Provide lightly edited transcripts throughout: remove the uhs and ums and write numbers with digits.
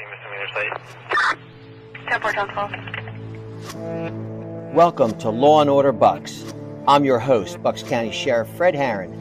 misdemeanor site. 10-4-12. Welcome to Law and Order BUX. I'm your host, Bucks County Sheriff Fred Harran.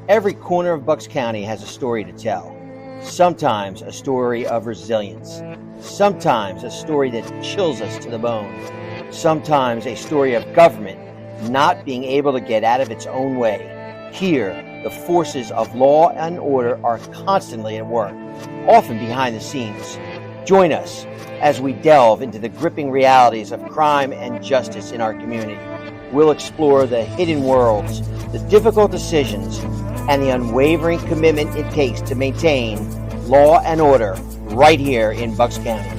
Every corner of Bucks County has a story to tell. Sometimes a story of resilience. Sometimes a story that chills us to the bone. Sometimes a story of government not being able to get out of its own way. Here, the forces of law and order are constantly at work, often behind the scenes. Join us as we delve into the gripping realities of crime and justice in our community. We'll explore the hidden worlds, the difficult decisions, and the unwavering commitment it takes to maintain law and order right here in Bucks County.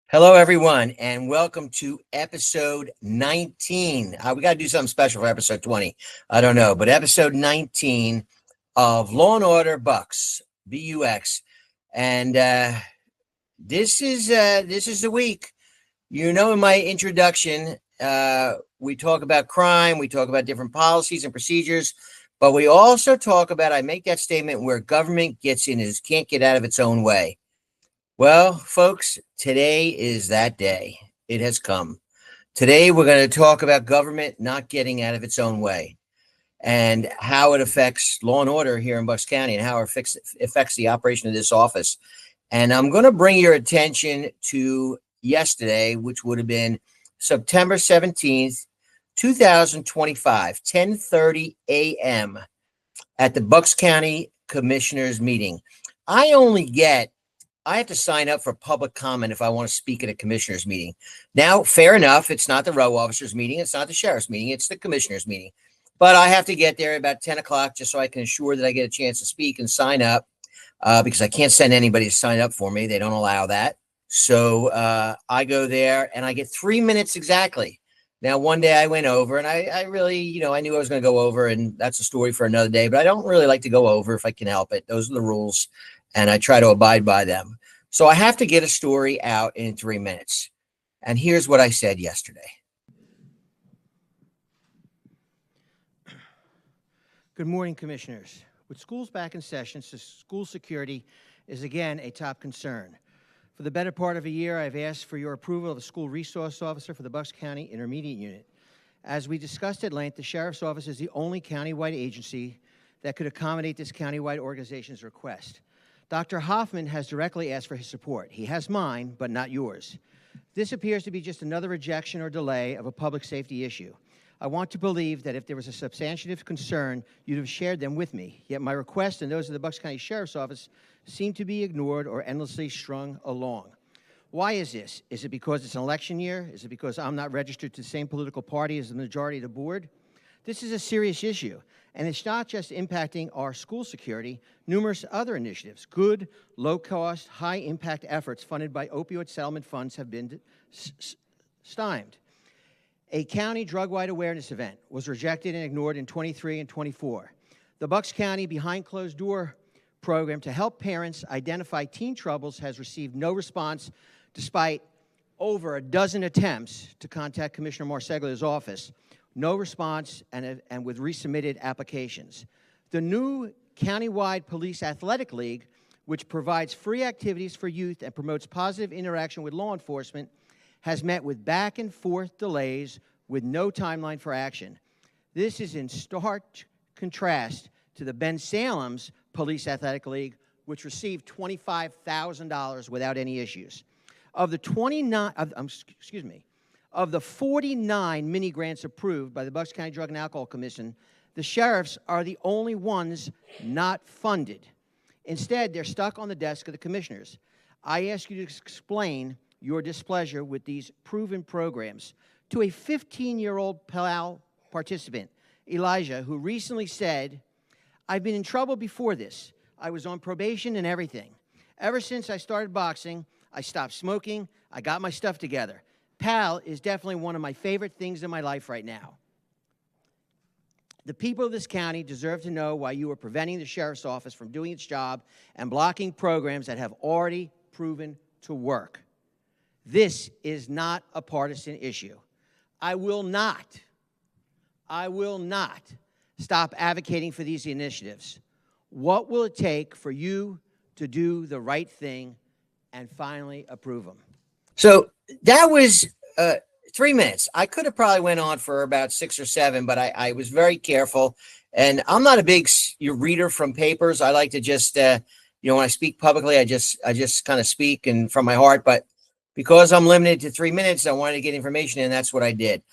Hello, everyone, and welcome to episode 19. We got to do something special for episode 20. I don't know, but episode 19 of Law and Order BUX, BUX, and this is the week. You know, in my introduction, we talk about crime, we talk about different policies and procedures, but we also talk about, I make that statement where government gets in, can't get out of its own way. Well, folks, today is that day. It has come. Today, we're going to talk about government not getting out of its own way and how it affects law and order here in Bucks County and how it affects the operation of this office. And I'm going to bring your attention to yesterday, which would have been September 17th, 2025, 10:30 a.m. at the Bucks County Commissioners meeting. I have to sign up for public comment if I want to speak at a commissioner's meeting. Now, fair enough, it's not the row officers meeting, it's not the sheriff's meeting, it's the commissioner's meeting. But I have to get there about 10 o'clock just so I can ensure that I get a chance to speak and sign up because I can't send anybody to sign up for me. They don't allow that. So I go there and I get 3 minutes exactly. Now, one day I went over and I really, I knew I was going to go over, and that's a story for another day, but I don't really like to go over if I can help it. Those are the rules, and I try to abide by them. So I have to get a story out in 3 minutes. And here's what I said yesterday. Good morning, Commissioners. With schools back in session, school security is again a top concern. For the better part of a year, I've asked for your approval of a school resource officer for the Bucks County Intermediate Unit. As we discussed at length, the Sheriff's Office is the only countywide agency that could accommodate this countywide organization's request. Dr. Hoffman has directly asked for his support. He has mine, but not yours. This appears to be just another rejection or delay of a public safety issue. I want to believe that if there was a substantive concern, you'd have shared them with me. Yet my request and those of the Bucks County Sheriff's Office seem to be ignored or endlessly strung along. Why is this? Is it because it's an election year? Is it because I'm not registered to the same political party as the majority of the board? This is a serious issue, and it's not just impacting our school security. Numerous other initiatives, good, low-cost, high-impact efforts funded by opioid settlement funds have been stymied. A county drug-wide awareness event was rejected and ignored in 23 and 24. The Bucks County Behind Closed Door program to help parents identify teen troubles has received no response despite over a dozen attempts to contact Commissioner Marseglia's office. No response and with resubmitted applications. The new countywide police athletic league, which provides free activities for youth and promotes positive interaction with law enforcement, has met with back and forth delays with no timeline for action. This is in stark contrast to the Ben Salem's Police Athletic League, which received $25,000 without any issues. Of the 49 mini grants approved by the Bucks County Drug and Alcohol Commission, the sheriffs are the only ones not funded. Instead, they're stuck on the desk of the commissioners. I ask you to explain your displeasure with these proven programs to a 15-year-old PAL participant, Elijah, who recently said, "I've been in trouble before this. I was on probation and everything. Ever since I started boxing, I stopped smoking, I got my stuff together. PAL is definitely one of my favorite things in my life right now." The people of this county deserve to know why you are preventing the sheriff's office from doing its job and blocking programs that have already proven to work. This is not a partisan issue. I will not stop advocating for these initiatives. What will it take for you to do the right thing and finally approve them? So that was 3 minutes. I could have probably went on for about 6 or 7, but I was very careful. And I'm not a big reader from papers. I like to just, when I speak publicly, I just kind of speak and from my heart. But because I'm limited to 3 minutes, I wanted to get information, and that's what I did.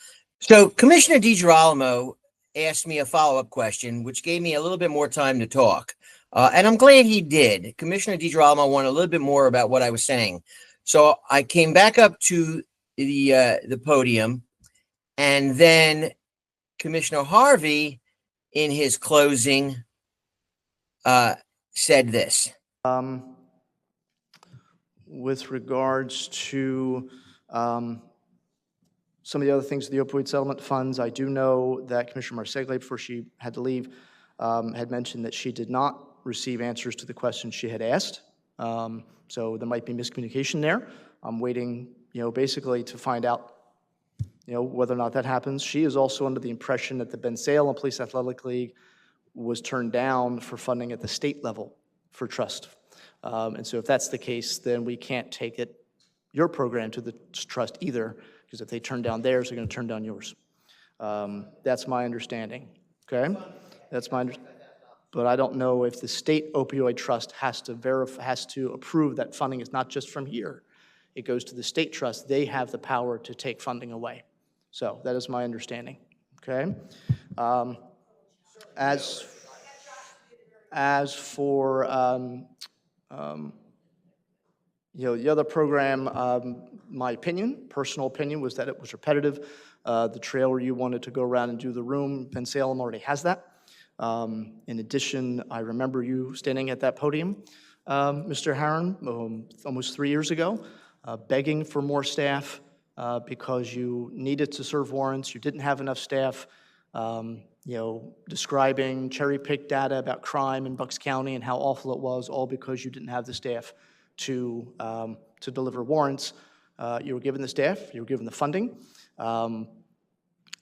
So Commissioner DiGirolamo asked me a follow-up question, which gave me a little bit more time to talk. And I'm glad he did. Commissioner DiGirolamo wanted a little bit more about what I was saying. So I came back up to the podium, and then Commissioner Harvey, in his closing, said this. With regards to some of the other things, the opioid settlement funds, I do know that Commissioner Marseglia, before she had to leave, had mentioned that she did not receive answers to the questions she had asked. So there might be miscommunication there. I'm waiting, basically to find out, whether or not that happens. She is also under the impression that the Ben Salem Police Athletic League was turned down for funding at the state level for trust. And so if that's the case, then we can't take your program to the trust either, because if they turn down theirs, they're going to turn down yours. That's my understanding, okay? That's my understanding. But I don't know if the state opioid trust has to approve that funding is not just from here. It goes to the state trust. They have the power to take funding away. So that is my understanding, okay? As for the other program, my personal opinion, was that it was repetitive. The trailer you wanted to go around and do the room, Ben Salem already has that. In addition, I remember you standing at that podium, Mr. Harran, almost 3 years ago, begging for more staff because you needed to serve warrants. You didn't have enough staff. Describing cherry-picked data about crime in Bucks County and how awful it was, all because you didn't have the staff to deliver warrants. You were given the staff, you were given the funding,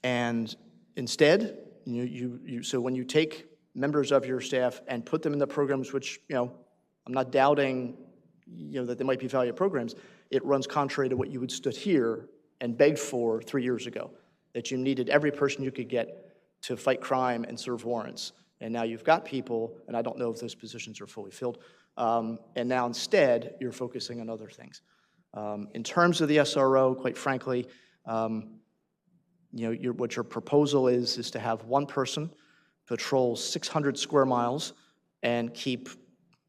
and instead, so when you take members of your staff and put them in the programs, which, I'm not doubting, that they might be valuable programs, it runs contrary to what you had stood here and begged for 3 years ago, that you needed every person you could get to fight crime and serve warrants. And now you've got people, and I don't know if those positions are fully filled, and now instead, you're focusing on other things. In terms of the SRO, quite frankly, what your proposal is to have one person patrol 600 square miles and keep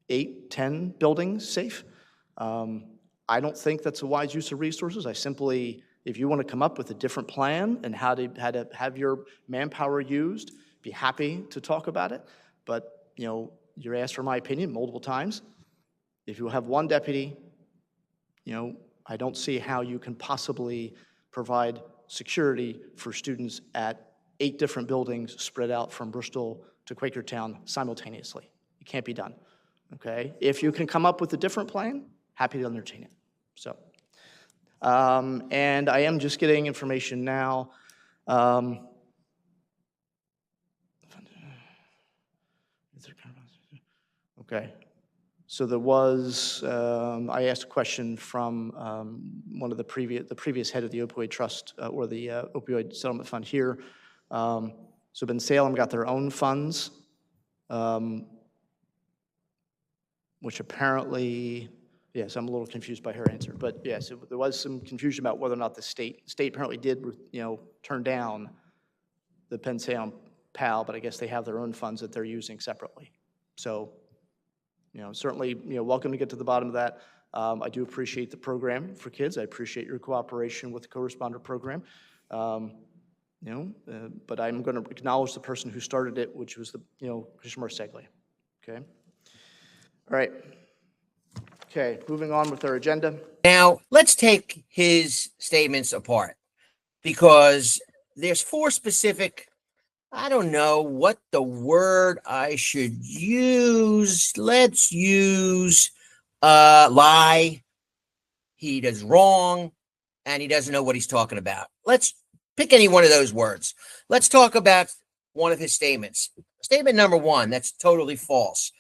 8, 10 buildings safe. I don't think that's a wise use of resources. If you want to come up with a different plan and how to have your manpower used, be happy to talk about it. But, you're asked for my opinion multiple times. If you have one deputy, I don't see how you can possibly provide security for students at 8 different buildings spread out from Bristol to Quakertown simultaneously. It can't be done, okay? If you can come up with a different plan, happy to entertain it, so. And I am just getting information now. Okay, so there was, I asked a question from one of the previous head of the opioid trust or the opioid settlement fund here. So Ben Salem got their own funds, which apparently, yes, I'm a little confused by her answer, but yes, there was some confusion about whether or not the state apparently did, turn down the Ben Salem PAL, but I guess they have their own funds that they're using separately. So, certainly, welcome to get to the bottom of that. I do appreciate the program for kids. I appreciate your cooperation with the co-responder program. But I'm going to acknowledge the person who started it, which was the, Commissioner Marseglia. Okay. All right. Okay, moving on with our agenda. Now, let's take his statements apart, because there's 4 specific, I don't know what the word I should use. Let's use lie, he does wrong, and he doesn't know what he's talking about. Let's pick any one of those words. Let's talk about one of his statements. Statement number one, that's totally false.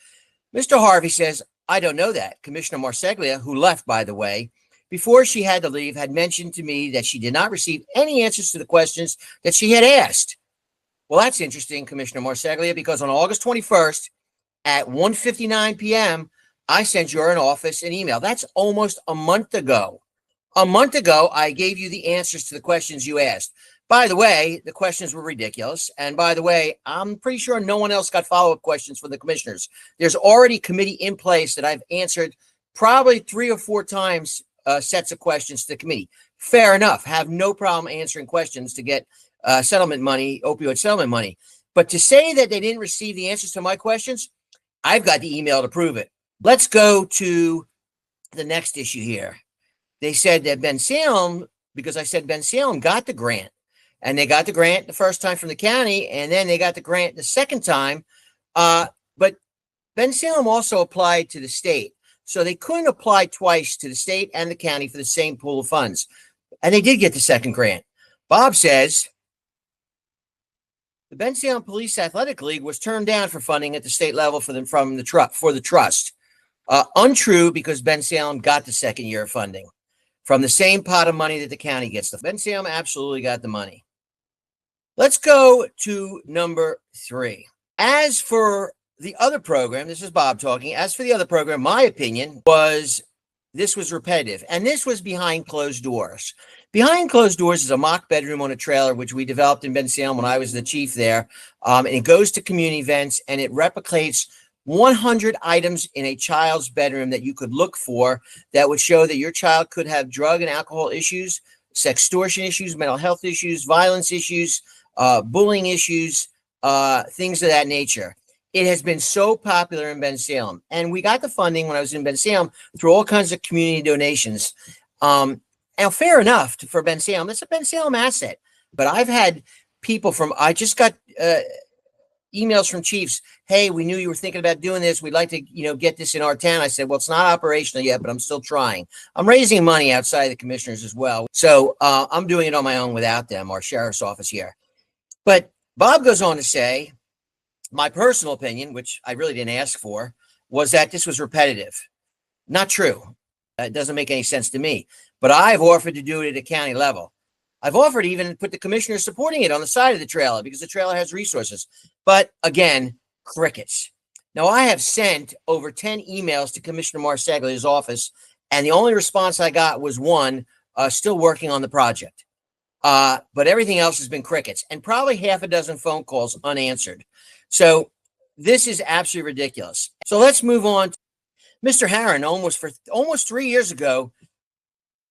Mr. Harvey says, I don't know that. Commissioner Marseglia, who left, by the way, before she had to leave, had mentioned to me that she did not receive any answers to the questions that she had asked. Well, that's interesting, Commissioner Marseglia, because on August 21st at 1:59 p.m., I sent your office an email. That's almost a month ago. A month ago, I gave you the answers to the questions you asked. By the way, the questions were ridiculous. And by the way, I'm pretty sure no one else got follow-up questions from the commissioners. There's already a committee in place that I've answered probably 3 or 4 times sets of questions to the committee. Fair enough. Have no problem answering questions to get settlement money, opioid settlement money. But to say that they didn't receive the answers to my questions, I've got the email to prove it. Let's go to the next issue here. They said that Ben Salem, because I said Ben Salem got the grant, and they got the grant the first time from the county, and then they got the grant the second time. But Ben Salem also applied to the state. So they couldn't apply twice to the state and the county for the same pool of funds. And they did get the second grant. Bob says the Ben Salem Police Athletic League was turned down for funding at the state level for the trust. Untrue, because Ben Salem got the second year of funding from the same pot of money that the county gets. Ben Salem absolutely got the money. Let's go to number 3. As for the other program, this is Bob talking. As for the other program, my opinion was this was repetitive, and this was behind closed doors. Behind closed doors is a mock bedroom on a trailer, which we developed in Ben Salem when I was the chief there. And it goes to community events, and it replicates 100 items in a child's bedroom that you could look for that would show that your child could have drug and alcohol issues, sextortion issues, mental health issues, violence issues, bullying issues, things of that nature. It has been so popular in Ben Salem. And we got the funding when I was in Ben Salem through all kinds of community donations. Now, fair enough for Ben Salem. It's a Ben Salem asset. But I've had people I just got emails from chiefs. Hey, we knew you were thinking about doing this. We'd like to, get this in our town. I said, well, it's not operational yet, but I'm still trying. I'm raising money outside the commissioners as well. So I'm doing it on my own without them, our sheriff's office here. But Bob goes on to say, my personal opinion, which I really didn't ask for, was that this was repetitive. Not true. It doesn't make any sense to me. But I've offered to do it at a county level. I've offered even to put the commissioner supporting it on the side of the trailer because the trailer has resources. But again, crickets. Now, I have sent over 10 emails to Commissioner Marseglia's office, and the only response I got was one, still working on the project. But everything else has been crickets, and probably half a dozen phone calls unanswered. So this is absolutely ridiculous. So let's move on. Mr. Harran, almost 3 years ago,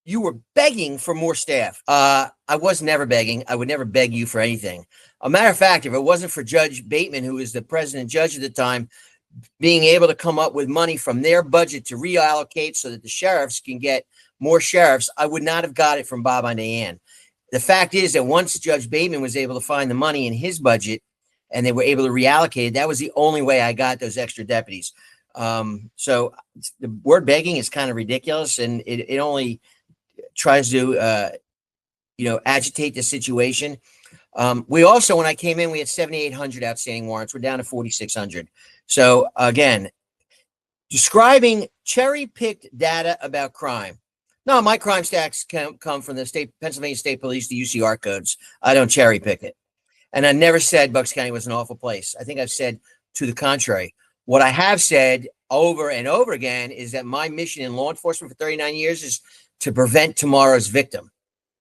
you were begging for more staff. I was never begging. I would never beg you for anything. A matter of fact, if it wasn't for Judge Bateman, who was the president judge at the time, being able to come up with money from their budget to reallocate so that the sheriffs can get more sheriffs, I would not have got it from Bob and Diane. The fact is that once Judge Bateman was able to find the money in his budget and they were able to reallocate it, that was the only way I got those extra deputies. So the word begging is kind of ridiculous, and it only tries to, agitate the situation. We also, when I came in, we had 7,800 outstanding warrants. We're down to 4,600. So again, describing cherry-picked data about crime. No, my crime stacks come from the Pennsylvania State Police, the UCR codes. I don't cherry pick it. And I never said Bucks County was an awful place. I think I've said to the contrary. What I have said over and over again is that my mission in law enforcement for 39 years is to prevent tomorrow's victim.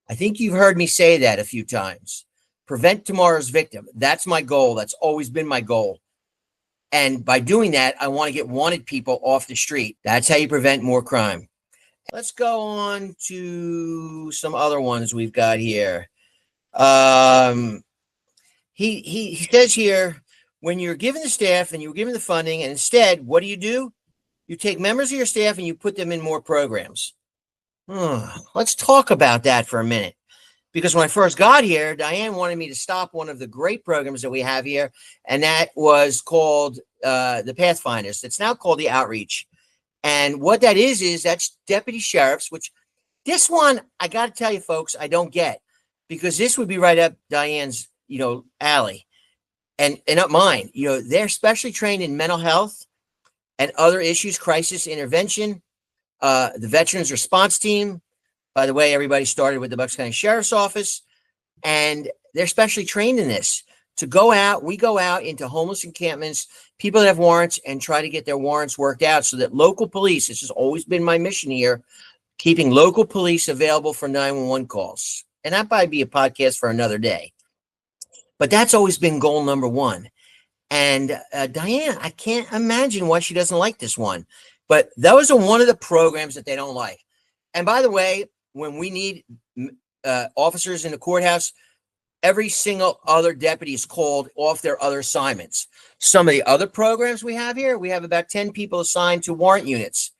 I think you've heard me say that a few times. Prevent tomorrow's victim. That's my goal. That's always been my goal. And by doing that, I want to get wanted people off the street. That's how you prevent more crime. Let's go on to some other ones we've got here. He says here, when you're given the staff and you're given the funding, and instead, what do? You take members of your staff and you put them in more programs. Let's talk about that for a minute. Because when I first got here, Diane wanted me to stop one of the great programs that we have here, and that was called the Pathfinders. It's now called the Outreach. And what that is that's deputy sheriffs, which This one, I got to tell you, folks, I don't get, because this would be right up Diane's, alley, and up mine. They're specially trained in mental health and other issues, crisis intervention. The Veterans Response Team, by the way, everybody started with the Bucks County Sheriff's Office, and they're specially trained in this. We go out into homeless encampments, people that have warrants, and try to get their warrants worked out so that local police, this has always been my mission here, keeping local police available for 911 calls. And that might be a podcast for another day. But that's always been goal number one. And Diane, I can't imagine why she doesn't like this one. But those are one of the programs that they don't like. And by the way, when we need officers in the courthouse, every single other deputy is called off their other assignments. Some of the other programs we have here, we have about 10 people assigned to warrant units.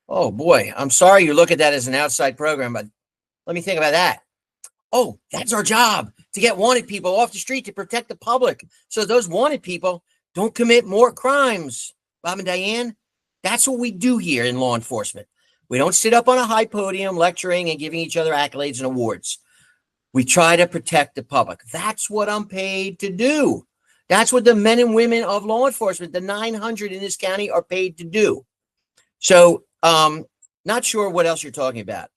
Oh boy, I'm sorry you look at that as an outside program, but let me think about that. Oh, that's our job, to get wanted people off the street to protect the public so those wanted people don't commit more crimes. Bob and Diane, that's what we do here in law enforcement. We don't sit up on a high podium lecturing and giving each other accolades and awards. We try to protect the public. That's what I'm paid to do. That's what the men and women of law enforcement, the 900 in this county, are paid to do. So, not sure what else you're talking about.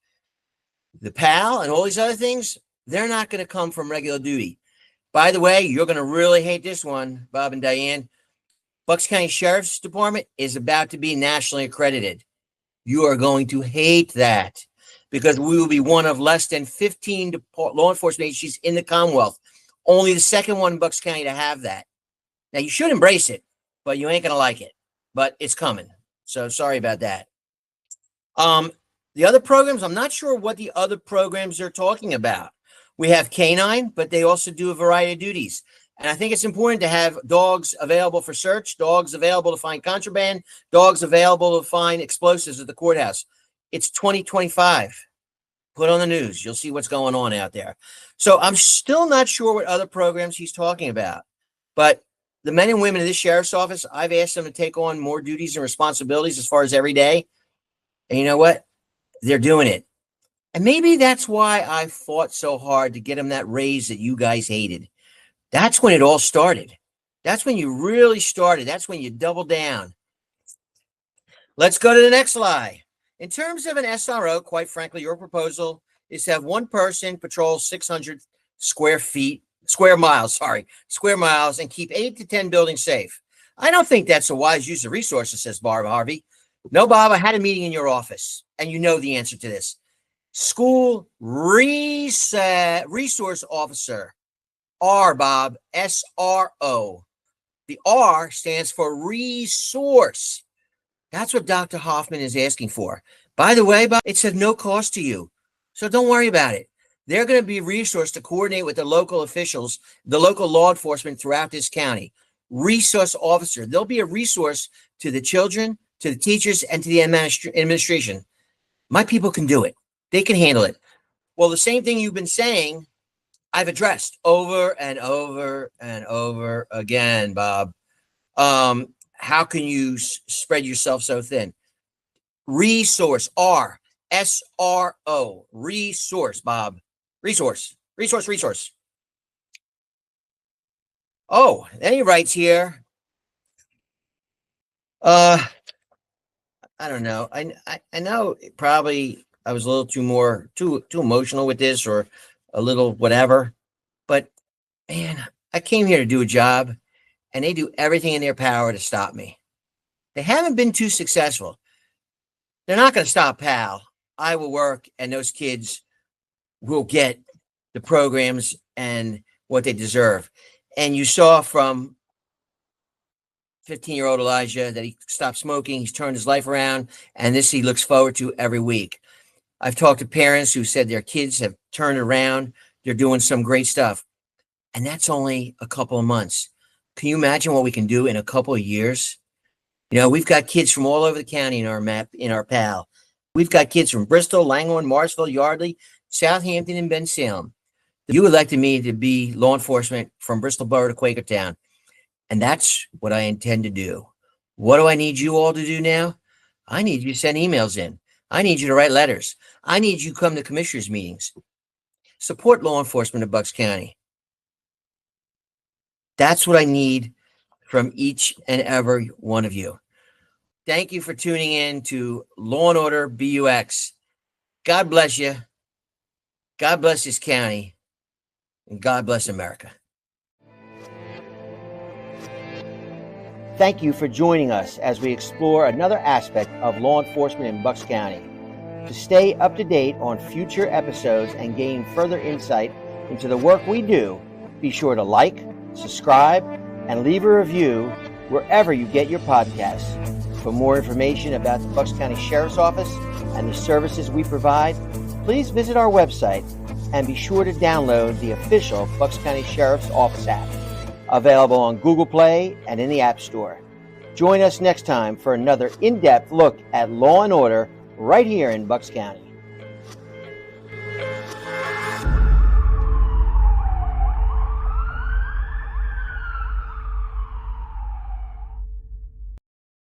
The PAL and all these other things, they're not going to come from regular duty. By the way, you're going to really hate this one, Bob and Diane. Bucks County Sheriff's Department is about to be nationally accredited. You are going to hate that, because we will be one of less than 15 law enforcement agencies in the Commonwealth. Only the second one in Bucks County to have that. Now, you should embrace it, but you ain't going to like it. But it's coming. So sorry about that. The other programs, I'm not sure what the other programs they're talking about. We have canine, but they also do a variety of duties. And I think it's important to have dogs available for search, dogs available to find contraband, dogs available to find explosives at the courthouse. It's 2025. Put on the news. You'll see what's going on out there. So I'm still not sure what other programs he's talking about. But the men and women of this sheriff's office, I've asked them to take on more duties and responsibilities as far as every day. And you know what? They're doing it. And maybe that's why I fought so hard to get them that raise that you guys hated. That's when it all started. That's when you really started. That's when you doubled down. Let's go to the next slide. In terms of an SRO, quite frankly, your proposal is to have one person patrol 600 square miles, and keep 8 to 10 buildings safe. I don't think that's a wise use of resources, says Barb Harvey. No, Bob, I had a meeting in your office, and you know the answer to this. School resource officer, R, Bob, SRO. The R stands for resource. That's what Dr. Hoffman is asking for. By the way, Bob, it's of no cost to you, so don't worry about it. They're going to be a resource to coordinate with the local officials, the local law enforcement throughout this county. Resource officer. They'll be a resource to the children, to the teachers, and to the administration. My people can do it. They can handle it. Well, the same thing you've been saying, I've addressed over and over and over again, Bob. How can you spread yourself so thin? Resource, R, SRO, resource, Bob. Resource. Oh, then he writes here. I don't know. I know probably I was a little too emotional with this, or a little whatever. But man, I came here to do a job, and they do everything in their power to stop me. They haven't been too successful. They're not going to stop PAL. I will work, and those kids will get the programs and what they deserve. And you saw from 15-year-old Elijah that he stopped smoking. He's turned his life around, and this he looks forward to every week. I've talked to parents who said their kids have turned around. They're doing some great stuff. And that's only a couple of months. Can you imagine what we can do in a couple of years? You know, we've got kids from all over the county in our PAL. We've got kids from Bristol, Langhorne, Marshville, Yardley, Southampton, and Bensalem. You elected me to be law enforcement from Bristol Borough to Quakertown. And that's what I intend to do. What do I need you all to do now? I need you to send emails in. I need you to write letters. I need you to come to commissioners' meetings. Support law enforcement of Bucks County. That's what I need from each and every one of you. Thank you for tuning in to Law and Order BUX. God bless you. God bless this county. And God bless America. Thank you for joining us as we explore another aspect of law enforcement in Bucks County. To stay up to date on future episodes and gain further insight into the work we do, be sure to like, subscribe, and leave a review wherever you get your podcasts. For more information about the Bucks County Sheriff's Office and the services we provide, please visit our website and be sure to download the official Bucks County Sheriff's Office app, available on Google Play and in the App Store. Join us next time for another in-depth look at law and order right here in Bucks County.